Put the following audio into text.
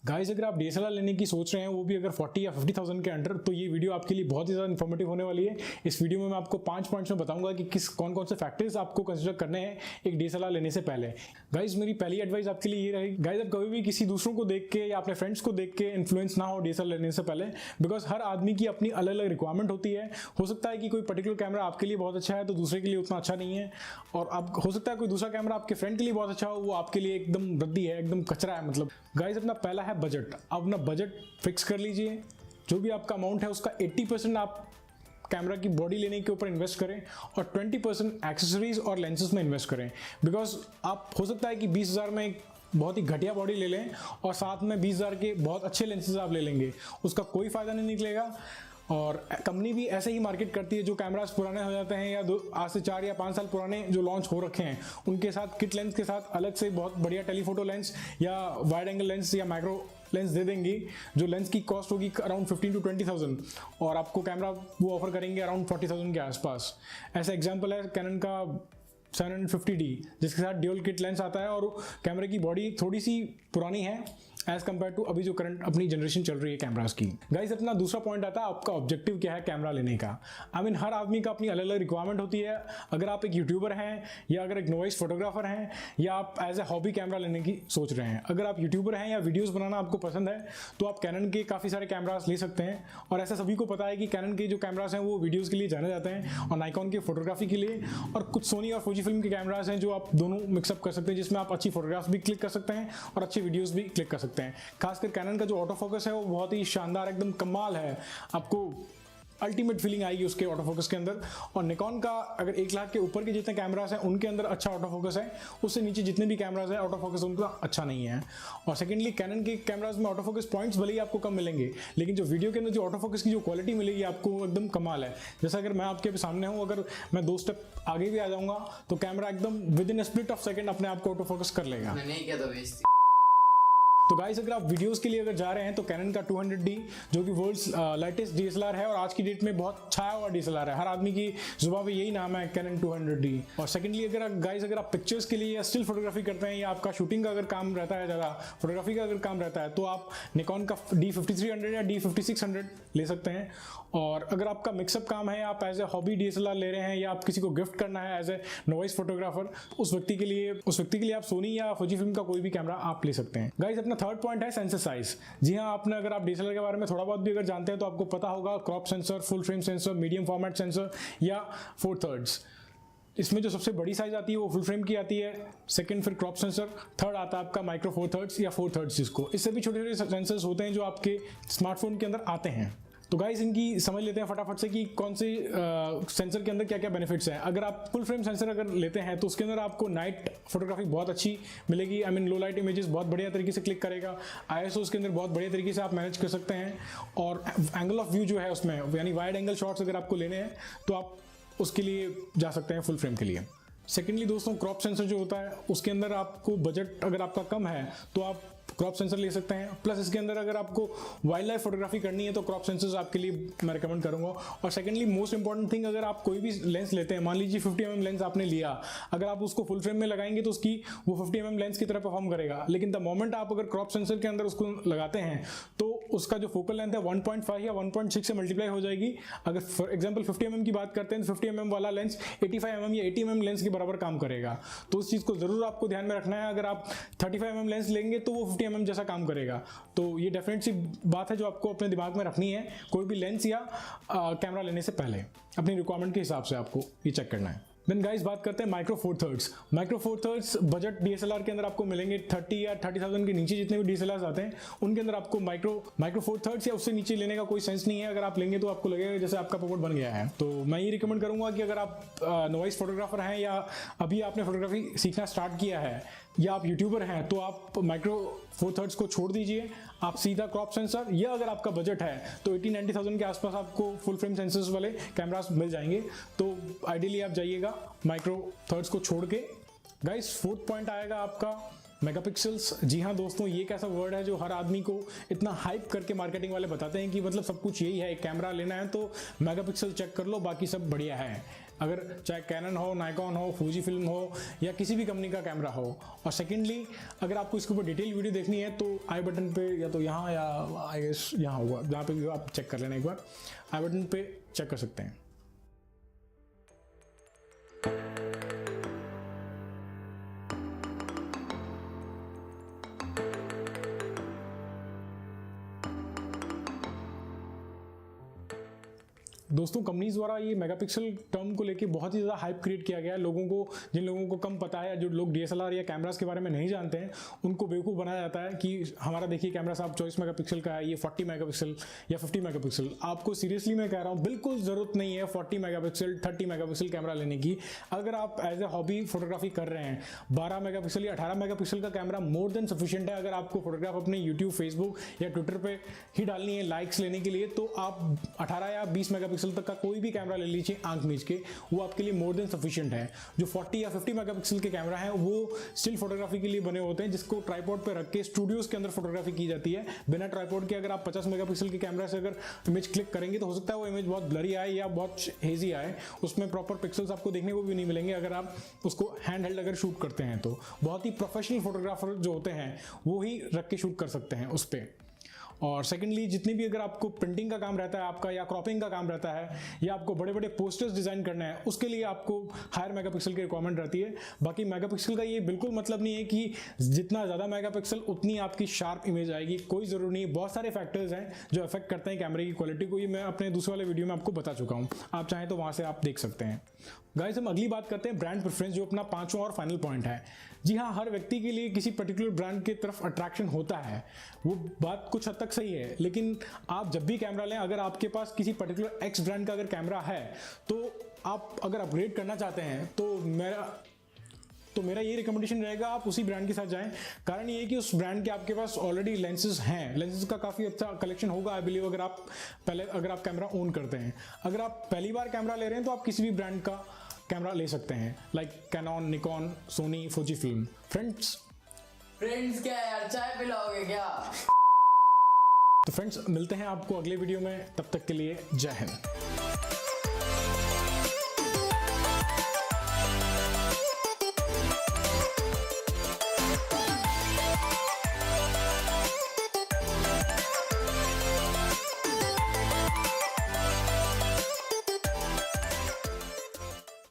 Guys अगर आप DSLR लेने की सोच रहे हैं, वो भी अगर 40 या 50,000 के अंडर, तो ये वीडियो आपके लिए बहुत ही ज़्यादा इन्फॉर्मेटिव होने वाली है। इस वीडियो में मैं आपको 5 पॉइंट्स में बताऊंगा कि कौन कौन से फैक्टर्स आपको कंसिडर करने हैं एक डीएसएलआर लेने से पहले। गाइस मेरी पहली एडवाइस आपके लिए ये रहेगी, गाइस आप कभी भी किसी दूसरों को देख के या अपने फ्रेंड्स को देख के इन्फ्लुएंस ना हो डीएसएलआर लेने से पहले, बिकॉज हर आदमी की अपनी अलग अलग रिक्वायरमेंट होती है। हो सकता है कि कोई पर्टिकुलर कैमरा आपके लिए बहुत अच्छा है तो दूसरे के लिए उतना अच्छा नहीं है, और अब हो सकता है कोई दूसरा कैमरा आपके फ्रेंड के लिए बहुत अच्छा हो, वो आपके लिए एकदम रद्दी है, एकदम कचरा है। मतलब गाइस अपना पहला है बजट। अपना बजट फिक्स कर लीजिए। जो भी आपका अमाउंट है उसका 80% आप कैमरा की बॉडी लेने के ऊपर इन्वेस्ट करें और 20% एक्सेसरीज और लेंसेज में इन्वेस्ट करें। बिकॉज आप हो सकता है कि 20,000 में एक बहुत ही घटिया बॉडी ले लें और साथ में 20,000 के बहुत अच्छे लेंसेज आप ले लेंगे, उसका कोई फायदा नहीं निकलेगा। और कंपनी भी ऐसे ही मार्केट करती है, जो कैमरास पुराने हो जाते हैं या आज से 4 या 5 साल पुराने जो लॉन्च हो रखे हैं, उनके साथ किट लेंस के साथ अलग से बहुत बढ़िया टेलीफोटो लेंस या वाइड एंगल लेंस या माइक्रो लेंस दे देंगी, जो लेंस की कॉस्ट होगी अराउंड 15 to 20,000 और आपको कैमरा वो ऑफर करेंगे अराउंड 40,000 के आसपास। ऐसा एग्जाम्पल है कैनन का 750D, जिसके साथ ड्यूल किट लेंस आता है और कैमरे की बॉडी थोड़ी सी पुरानी है एज कम्पेयर टू अभी जो करंट अपनी जनरेशन चल रही है कैमरास की। गाइस अपना दूसरा पॉइंट आता है आपका ऑब्जेक्टिव क्या है कैमरा लेने का। आई मीन हर आदमी का अपनी अलग अलग रिक्वायरमेंट होती है। अगर आप एक यूट्यूबर हैं या अगर एक नॉइस फोटोग्राफर हैं या आप एज ए हॉबी कैमरा लेने की सोच रहे हैं, अगर आप यूट्यूबर हैं या वीडियोस बनाना आपको पसंद है तो आप कैनन के काफ़ी सारे कैमरास ले सकते हैं। और ऐसा सभी को पता है कि कैनन के जो कैमरास हैं वो वीडियोज़ के लिए जाने जाते हैं और नाइकॉन के फोटोग्राफी के लिए, और कुछ सोनी और फूजी फिल्म के कैमरास हैं जो आप दोनों मिक्सअप कर सकते हैं, जिसमें आप अच्छी फोटोग्राफ्स भी क्लिक कर सकते हैं और अच्छी वीडियोज़ भी क्लिक कर सकते हैं। खासकर कैनन का जो ऑटो फोकस है वो बहुत ही शानदार, एकदम कमाल है। आपको अल्टीमेट फीलिंग आएगी उसके ऑटो फोकस के अंदर। और निकॉन का अगर 1 लाख के ऊपर के जितने कैमरास हैं उनके अंदर अच्छा ऑटो फोकस है, उससे नीचे जितने भी कैमरास हैं ऑटो फोकस उनका अच्छा नहीं है। और सेकेंडली कैनन के कैमरास में ऑटो फोकस पॉइंट्स भले ही आपको कम मिलेंगे, लेकिन जो वीडियो के अंदर जो ऑटो फोकस की जो क्वालिटी मिलेगी आपको एकदम कमाल है। जैसा अगर मैं आपके सामने हूँ, अगर मैं 2 स्टेप आगे भी आ जाऊंगा तो कैमरा एकदम with in split of second अपने आप को ऑटो फोकस कर लेगा। तो गाइस अगर आप वीडियोस के लिए अगर जा रहे हैं तो कैनन का 200D जो कि वर्ल्ड्स लेटेस्ट डीएसएलआर है और आज की डेट में बहुत छाया हुआ डीएसएलआर है, हर आदमी की जुबान पे यही नाम है कैनन 200D। और सेकेंडली अगर आप पिक्चर्स के लिए या स्टिल फोटोग्राफी करते हैं या आपका शूटिंग का अगर काम रहता है, ज़्यादा फोटोग्राफी का अगर काम रहता है, तो आप निकॉन का D5300 या D5600 ले सकते हैं। और अगर आपका मिक्सअप काम है, आप एज ए हॉबी डीएसएलआर ले रहे हैं या आप किसी को गिफ्ट करना है एज ए नॉइस फोटोग्राफर, उस व्यक्ति के लिए आप सोनी या फूजी फिल्म का कोई भी कैमरा आप ले सकते हैं। गाइस अपना थर्ड पॉइंट है सेंसर साइज। जी हाँ, आपने अगर आप डीएसएलआर के बारे में थोड़ा बहुत भी अगर जानते हैं तो आपको पता होगा crop sensor, full frame sensor, medium format sensor या 4/3। इसमें जो सबसे बड़ी साइज आती है वो फुल फ्रेम की आती है, सेकंड फिर क्रॉप सेंसर, थर्ड आता है आपका माइक्रो 4/3 या 4/3 जिसको। इससे भी छोटे छोटे सेंसर्स होते हैं जो आपके स्मार्टफोन के अंदर आते हैं। तो गाइस इनकी समझ लेते हैं फटाफट से कि कौन से सेंसर के अंदर क्या क्या बेनिफिट्स हैं। अगर आप फुल फ्रेम सेंसर अगर लेते हैं तो उसके अंदर आपको नाइट फोटोग्राफी बहुत अच्छी मिलेगी। I mean low light images बहुत बढ़िया तरीके से क्लिक करेगा। ISO उसके अंदर बहुत बढ़िया तरीके से आप मैनेज कर सकते हैं। और एंगल ऑफ व्यू जो है उसमें, यानी वाइड एंगल शॉट्स अगर आपको लेने हैं तो आप उसके लिए जा सकते हैं फुल फ्रेम के लिए। सेकेंडली दोस्तों क्रॉप सेंसर जो होता है उसके अंदर आपको बजट अगर आपका कम है तो आप क्रॉप सेंसर ले सकते हैं। प्लस इसके अंदर अगर आपको वाइल्ड लाइफ फोटोग्राफी करनी है तो क्रॉप सेंसर्स आपके लिए मैं रिकमेंड करूंगा। और सेकेंडली मोस्ट इंपॉर्टेंट थिंग, अगर आप कोई भी लेंस लेते हैं, मान लीजिए 50mm लेंस आपने लिया, अगर आप उसको फुल फ्रेम में लगाएंगे तो उसकी वो 50mm लेंस की तरह परफॉर्म करेगा, लेकिन द मोमेंट आप अगर क्रॉप सेंसर के अंदर उसको लगाते हैं तो उसका जो फोकल लेंथ है 1.5 या 1.6 से मल्टीप्लाई हो जाएगी। अगर फॉर एग्जाम्पल 50mm की बात करते हैं तो 50mm वाला लेंस 85mm या 80mm लेंस के बराबर काम करेगा। तो उस चीज़ को जरूर आपको ध्यान में रखना है। अगर आप 35mm लेंस लेंगे तो वो 50mm जैसा काम करेगा। तो ये डेफिनेट सी बात है जो आपको अपने दिमाग में रखनी है कोई भी लेंस या कैमरा लेने से पहले। अपनी रिक्वायरमेंट के हिसाब से आपको ये चेक करना है। देन गाइस बात करते हैं माइक्रो 4/3। माइक्रो 4/3 बजट डीएसएलआर के अंदर आपको मिलेंगे 30 या 30,000 के नीचे जितने भी डीएसएलआर आते हैं उनके अंदर आपको माइक्रो 4/3 या उससे नीचे लेने का कोई सेंस नहीं है। अगर आप लेंगे तो आपको लगेगा जैसे आपका पॉकेट बन गया है। तो मैं ये रिकमेंड करूंगा कि अगर आप नॉइस फोटोग्राफर हैं या अभी आपने फोटोग्राफी सीखना स्टार्ट किया है या आप यूट्यूबर हैं तो आप माइक्रो 4/3 को छोड़ दीजिए, आप सीधा क्रॉप सेंसर, या अगर आपका बजट है तो 80-90,000 के आसपास आपको फुल फ्रेम सेंसर्स वाले कैमरास मिल जाएंगे। तो आइडियली आप जाइएगा माइक्रो 4/3 को छोड़ के। गाइस फोर्थ पॉइंट आएगा आपका मेगापिक्सल्स। जी हाँ दोस्तों, ये एक ऐसा वर्ड है जो हर आदमी को इतना हाइप करके मार्केटिंग वाले बताते हैं कि मतलब सब कुछ यही है, एक कैमरा लेना है तो मेगापिक्सल चेक कर लो, बाकी सब बढ़िया है। अगर चाहे कैनन हो, नाइकॉन हो, फूजी फिल्म हो या किसी भी कंपनी का कैमरा हो। और सेकेंडली अगर आपको इसके ऊपर डिटेल वीडियो देखनी है तो आई बटन पे या तो यहाँ या आई गेस यहाँ होगा, जहाँ पे भी आप चेक कर लेना एक बार, आई बटन पे चेक कर सकते हैं। दोस्तों कंपनीज द्वारा ये मेगापिक्सल टर्म को लेके बहुत ही ज़्यादा हाइप क्रिएट किया गया है। लोगों को, जिन लोगों को कम पता है, जो लोग DSLR या कैमरास के बारे में नहीं जानते हैं, उनको बेवकूफ़ बनाया जाता है कि हमारा देखिए कैमरा साहब 24 मेगापिक्सल का है, ये 40 मेगापिक्सल या 50 मेगापिक्सल। आपको सीरियसली मैं कह रहा हूँ, बिल्कुल ज़रूरत नहीं है 40 मेगापिक्सल 30 मेगापिक्सल कैमरा लेने की। अगर आप एज ए हॉबी फोटोग्राफी कर रहे हैं, 12 मेगापिक्सल या 18 मेगापिक्सल का कैमरा मोर देन सफिशिएंट है। अगर आपको फोटोग्राफ अपने यूट्यूब, फेसबुक या ट्विटर पर ही डालनी है लाइक्स लेने के लिए, तो आप 18 या 20 मेगापिक्सल तक का कोई भी कैमरा ले लीजिए आंख मीच के, वो आपके लिए मोर देन सफिशिएंट है। जो 40 या 50 मेगापिक्सल के कैमरा है वो स्टिल फोटोग्राफी के लिए बने होते हैं, जिसको ट्राइपॉड पे रख के स्टूडियोज के अंदर फोटोग्राफी की जाती है बिना ट्राइपॉड के। अगर आप 50 मेगापिक्सल के कैमरा से अगर इमेज क्लिक करेंगे तो हो सकता है वो इमेज बहुत ब्लरी आए या बहुत हेजी आए, उसमें प्रॉपर पिक्सल्स आपको देखने को भी नहीं मिलेंगे अगर आप उसको हैंड हेल्ड अगर शूट करते हैं तो। बहुत ही प्रोफेशनल फोटोग्राफर जो होते हैं वो ही रख के शूट कर सकते हैं उस पर। और सेकेंडली जितनी भी अगर आपको प्रिंटिंग का काम रहता है आपका, या क्रॉपिंग का काम रहता है, या आपको बड़े बड़े पोस्टर्स डिज़ाइन करना है, उसके लिए आपको हायर मेगापिक्सल की रिक्वायरमेंट रहती है। बाकी मेगापिक्सल का ये बिल्कुल मतलब नहीं है कि जितना ज़्यादा मेगापिक्सल उतनी आपकी शार्प इमेज आएगी, कोई ज़रूरी नहीं। बहुत सारे फैक्टर्स हैं जो अफेक्ट करते हैं कैमरे की क्वालिटी को, ये मैं अपने दूसरे वाले वीडियो में आपको बता चुका हूँ, आप चाहें तो वहाँ से आप देख सकते हैं। गाइस हम अगली बात करते हैं ब्रांड प्रेफरेंस, जो अपना 5वां और फाइनल पॉइंट है। जी हाँ, हर व्यक्ति के लिए किसी पर्टिकुलर ब्रांड की तरफ अट्रैक्शन होता है, वो बात कुछ हद तक सही है। लेकिन आप जब भी कैमरा लें, अगर आपके पास किसी पर्टिकुलर एक्स ब्रांड का अगर कैमरा है, तो आप अगर अपग्रेड करना चाहते हैं तो मेरा ये रिकमेंडेशन रहेगा आप उसी ब्रांड के साथ जाएं। कारण ये है कि उस ब्रांड के आपके पास ऑलरेडी लेंसेज हैं, लेंसेज का काफ़ी अच्छा कलेक्शन होगा आई बिलीव, अगर आप कैमरा ओन करते हैं। अगर आप पहली बार कैमरा ले रहे हैं तो आप किसी भी ब्रांड का कैमरा ले सकते हैं, like Canon, Nikon, Sony, Fujifilm. Friends क्या यार, चाय पिलाओगे क्या? तो फ्रेंड्स मिलते हैं आपको अगले वीडियो में, तब तक के लिए जय हिंद।